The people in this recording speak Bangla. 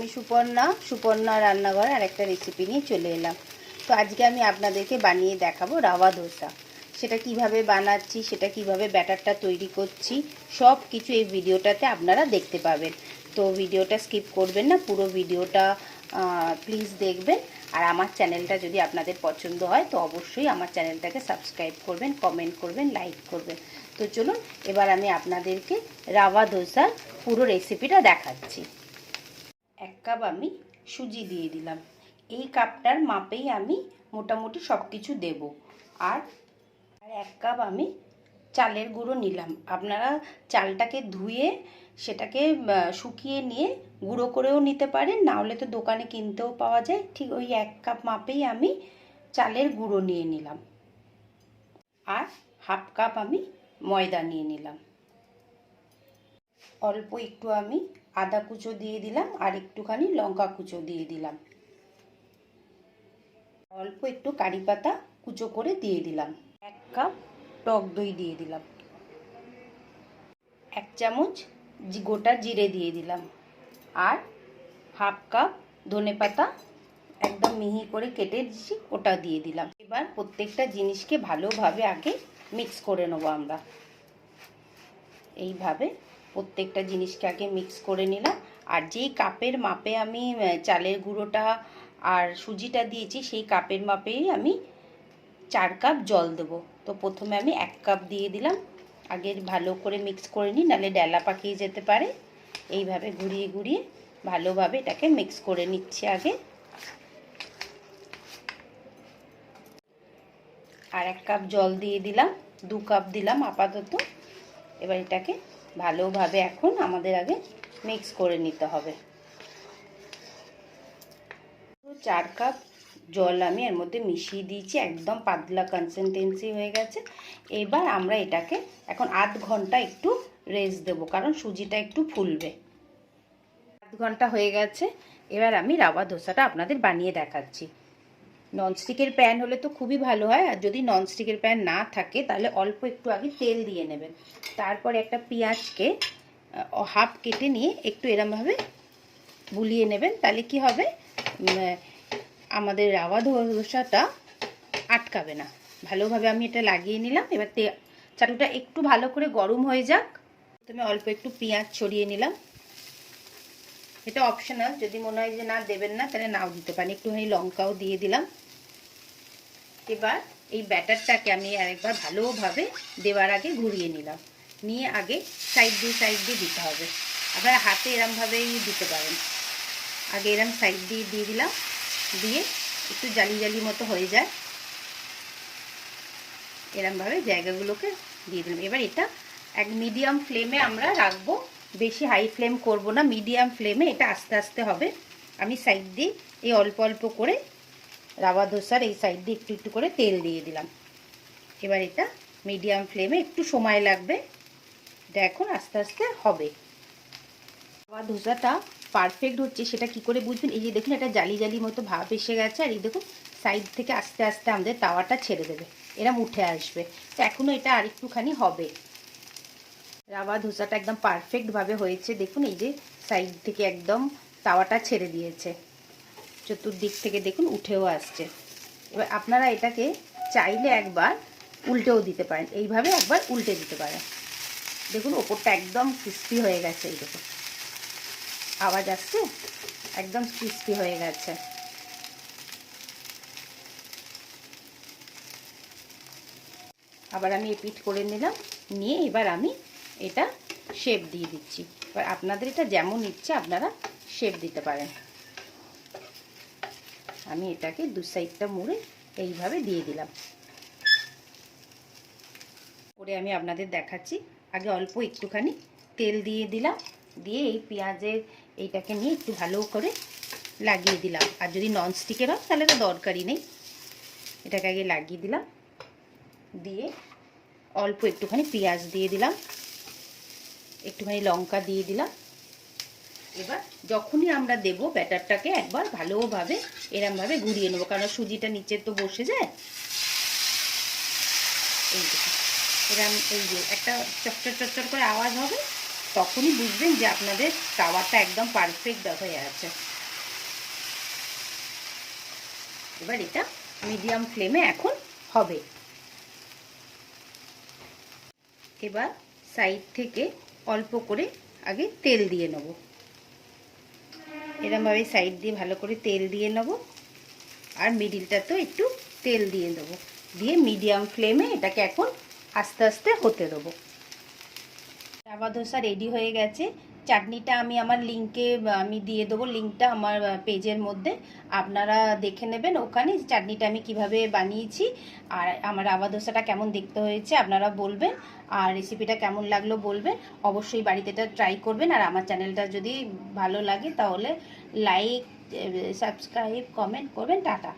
আমি সুপর্ণা রান্নাঘরে আরেকটা রেসিপি নিয়ে চলে এলাম। তো আজকে আমি আপনাদেরকে বানিয়ে দেখাবো রাওয়া ধোসা। সেটা কিভাবে বানাচ্ছি, সেটা কিভাবে ব্যাটারটা তৈরি করছি, সব কিছু এই ভিডিওটাতে আপনারা দেখতে পাবেন। তো ভিডিওটা স্কিপ করবেন না, পুরো ভিডিওটা প্লিজ দেখবেন। আর আমার চ্যানেলটা যদি আপনাদের পছন্দ হয় তো অবশ্যই আমার চ্যানেলটাকে সাবস্ক্রাইব করবেন, কমেন্ট করবেন, লাইক করবেন। তো চলুন এবার আমি আপনাদেরকে রাওয়া ধোসার পুরো রেসিপিটা দেখাচ্ছি। 1 কাপ আমি সুজি দিয়ে দিলাম। এই কাপটার মাপেই আমি মোটামুটি সব কিছু দেব। আর 1 কাপ আমি চালের গুঁড়ো নিলাম। আপনারা চালটাকে ধুয়ে সেটাকে শুকিয়ে নিয়ে গুঁড়ো করেও নিতে পারেন, না হলে তো দোকানে কিনতেও পাওয়া যায়। ঠিক ওই 1 কাপ মাপেই আমি চালের গুঁড়ো নিয়ে নিলাম। আর 1/2 কাপ আমি ময়দা নিয়ে নিলাম। অল্প একটু আমি আদা কুচো দিয়ে দিলাম, আর একটুখানি লঙ্কা কুচো দিয়ে দিলাম। অল্প একটু কারি পাতা কুচো করে দিয়ে দিলাম। 1 কাপ টক দই দিয়ে দিলাম। 1 চামচ গোটা জিরে দিয়ে দিলাম। আর 1/2 কাপ ধনেপাতা একদম মিহি করে কেটে দিয়েছি, ওটা দিয়ে দিলাম। এবার প্রত্যেকটা জিনিসকে ভালোভাবে আগে মিক্স করে নেবো আমরা। এইভাবে প্রত্যেকটা জিনিসকে আগে মিক্স করে নিলাম। আর যেই কাপের মাপে আমি চালের গুঁড়োটা আর সুজিটা দিয়েছি, সেই কাপের মাপেই আমি 4 কাপ জল দেবো। তো প্রথমে আমি 1 কাপ দিয়ে দিলাম। আগে ভালো করে মিক্স করে নিই, নাহলে ডেলা পাকিয়ে যেতে পারে। এইভাবে ঘুরিয়ে ঘুরিয়ে ভালোভাবে এটাকে মিক্স করে নিচ্ছি আগে। আর 1 কাপ জল দিয়ে দিলাম, 2 কাপ দিলাম আপাতত। এবার এটাকে ভালোভাবে এখন আমাদের আগে মিক্স করে নিতে হবে। 4 কাপ জল আমি এর মধ্যে মিশিয়ে দিয়েছি, একদম পাতলা কনসিস্টেন্সি হয়ে গেছে। এবার আমরা এটাকে এখন আধ ঘন্টা একটু রেস্ট দেবো, কারণ সুজিটা একটু ফুলবে। আধ ঘন্টা হয়ে গেছে। এবার আমি রাওয়া ধোসাটা আপনাদের বানিয়ে দেখাচ্ছি। ননস্টিকের প্যান হলে তো খুবই ভালো হয়, আর যদি ননস্টিকের প্যান না থাকে তাহলে অল্প একটু আগে তেল দিয়ে নেবেন। তারপর একটা পেঁয়াজকে হাফ কেটে নিয়ে একটু এরমভাবে বুলিয়ে নেবেন। তাহলে কি হবে, আমাদের রাওয়া ধোসাটা আটকাবে না। ভালোভাবে আমি এটা লাগিয়ে নিলাম। এবার চাটুটা একটু ভালো করে গরম হয়ে যাক। প্রথমে অল্প একটু পেঁয়াজ ছড়িয়ে নিলাম। এটা অপশনাল, যদি মনে হয় যে না দেবেন না তাহলে নাও দিতে পারেন। একটুখানি লঙ্কাও দিয়ে দিলাম। এবার এই ব্যাটারটাকে আমি আরেকবার ভালোভাবে দেওয়ার আগে ঘুরিয়ে নিলাম। নিয়ে আগে সাইড দিয়ে দিতে হবে। আপনারা হাতে এরমভাবেই দিতে পারেন। আগে এরম সাইড দিয়ে দিলাম, দিয়ে একটু জালি জালি মতো হয়ে যায়, এরমভাবে জায়গাগুলোকে দিয়ে দিলাম। এবার এটা এক মিডিয়াম ফ্লেমে আমরা রাখবো, বেশি হাই ফ্লেম করব না, মিডিয়াম ফ্লেমে এটা আস্তে আস্তে হবে। আমি সাইড দিয়ে এই অল্প অল্প করে রাওয়া ধোসার এই সাইড দিয়ে একটু একটু করে তেল দিয়ে দিলাম। এবার এটা মিডিয়াম ফ্লেমে একটু সময় লাগবে, এটা এখন আস্তে আস্তে হবে। রাওয়া ধোসাটা পারফেক্ট হচ্ছে সেটা কি করে বুঝবেন, এই যে দেখুন এটা জালি জালি মতো ভাব এসে গেছে। আর এই দেখুন সাইড থেকে আস্তে আস্তে আমাদের তাওয়াটা ছেড়ে দেবে, এরম উঠে আসবে। তো এখনও এটা আরেকটুখানি হবে। রাওয়া ধোসাটা একদম পারফেক্টভাবে হয়েছে। দেখুন এই যে সাইড থেকে একদম তাওয়াটা ছেড়ে দিয়েছে, চতুর্দিক থেকে দেখুন উঠেও আসছে। এবার আপনারা এটাকে চাইলে একবার উল্টেও দিতে পারেন, এইভাবে একবার উল্টে দিতে পারেন। দেখুন ওপরটা একদম ক্রিস্পি হয়ে গেছে, এই দেখুন আওয়াজ আসছে, একদম ক্রিস্পি হয়ে গেছে। আবার আমি এপিট করে নিলাম, নিয়ে এবার আমি এটা শেপ দিয়ে দিচ্ছি। এবার আপনাদের এটা যেমন ইচ্ছে আপনারা শেপ দিতে পারেন। আমি এটাকে দু সাইডটা মুড়ে এইভাবে দিয়ে দিলাম। করে আমি আপনাদের দেখাচ্ছি। আগে অল্প একটুখানি তেল দিয়ে দিলাম, দিয়ে এই পেঁয়াজের এইটাকে নিয়ে একটু ভালো করে লাগিয়ে দিলাম। আর যদি ননস্টিকের হয় তাহলে তো দরকারই নেই। এটাকে আগে লাগিয়ে দিলাম, দিয়ে অল্প একটুখানি পেঁয়াজ দিয়ে দিলাম, একটুখানি লঙ্কা দিয়ে দিলাম। এবার যখনই আমরা দেব ব্যাটারটাকে একবার ভালোভাবে এরমভাবে ঘুরিয়ে নেবো, কারণ সুজিটা নিচে তো বসে যায়। এই দেখুন এরম এই যে একটা চটচট চটচট করে আওয়াজ হবে, তখনই বুঝবেন যে আপনাদের তাওয়াটা একদম পারফেক্ট হয়ে আছে। এবার এটা মিডিয়াম ফ্লেমে এখন হবে। এবার সাইড থেকে অল্প করে আগে তেল দিয়ে নেব, এরমভাবে সাইড দিয়ে ভালো করে তেল দিয়ে নেব, আর মিডিলটাতেও একটু তেল দিয়ে দেবো, দিয়ে মিডিয়াম ফ্লেমে এটাকে এখন আস্তে আস্তে হতে দেবো। রাভা ধোসা রেডি হয়ে গেছে। চাটনিটা আমি আমার লিঙ্কে আমি দিয়ে দেবো, লিঙ্কটা আমার পেজের মধ্যে, আপনারা দেখে নেবেন ওখানে চাটনিটা আমি কিভাবে বানিয়েছি। আর আমার রাভা ধোসাটা কেমন দেখতে হয়েছে আপনারা বলবেন, আর রেসিপিটা কেমন লাগলো বলবেন। অবশ্যই বাড়িতে এটা ট্রাই করবেন, আর আমার চ্যানেলটা যদি ভালো লাগে তাহলে লাইক, সাবস্ক্রাইব, কমেন্ট করবেন। টাটা।